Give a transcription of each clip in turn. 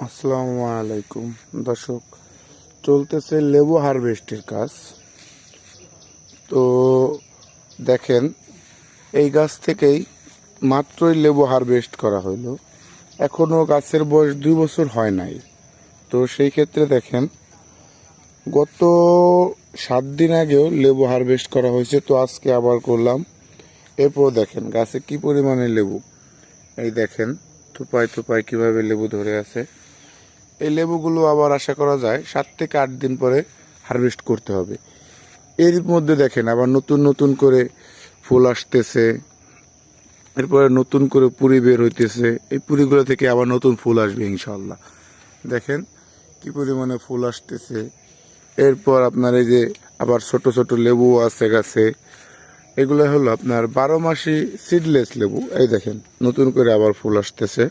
আসসালামু আলাইকুম দর্শক, চলতেছে লেবু হারভেস্টের কাজ। তো দেখেন, এই গাছ থেকেই মাত্রই লেবু হারভেস্ট করা হলো। এখনও গাছের বয়স 2 বছর হয় নাই। তো সেই ক্ষেত্রে দেখেন, গত 7 দিন আগেও লেবু হারভেস্ট করা হয়েছে, তো আজকে আবার করলাম। এরপর দেখেন গাছে কি পরিমাণে লেবু, এই দেখেন থোপায় থোপায় কিভাবে লেবু ধরে আছে। এই লেবুগুলো আবার আশা করা যায় 7 থেকে 8 দিন পরে হারভেস্ট করতে হবে। এর মধ্যে দেখেন আবার নতুন নতুন করে ফুল আসতেছে, এরপরে নতুন করে পুরি বের হইতেছে। এই পুরিগুলো থেকে আবার নতুন ফুল আসবে ইনশাল্লাহ। দেখেন কি পরিমাণে ফুল আসতেছে। এরপর আপনার এই যে আবার ছোট ছোট লেবু আছে গাছে, এগুলো হলো আপনার 12 মাসি সিডলেস লেবু। এই দেখেন নতুন করে আবার ফুল আসতেছে,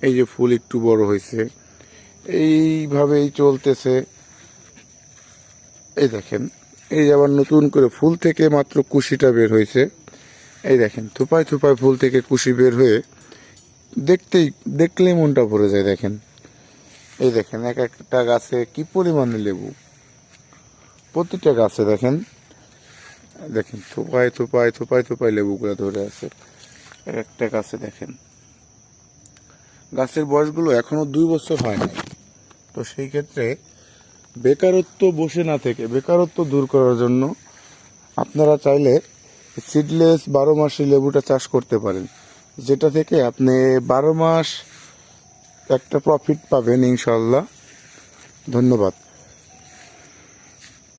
এই যে ফুল একটু বড় হয়েছে। এইভাবেই চলতেছে। এই দেখেন, এই আবার নতুন করে ফুল থেকে মাত্র কুশিটা বের হয়েছে। এই দেখেন থোপায় থোপায় ফুল থেকে কুশি বের হয়ে দেখলেই মনটা ভরে যায়। দেখেন, এই দেখেন এক একটা গাছে কি পরিমাণে লেবু, প্রতিটা গাছে দেখেন দেখেন থোপায় থোপায় থোপায় থোপায় লেবুগুলো ধরে আছে এক একটা গাছে। দেখেন গাছের বয়সগুলো এখনো 2 বছর হয় নাই। তো সেই ক্ষেত্রে বেকারত্ব বসে না থেকে বেকারত্ব দূর করার জন্য আপনারা চাইলে সিডলেস 12 মাসি লেবুটা চাষ করতে পারেন, যেটা থেকে আপনি 12 মাস একটা প্রফিট পাবেন ইনশাল্লাহ। ধন্যবাদ।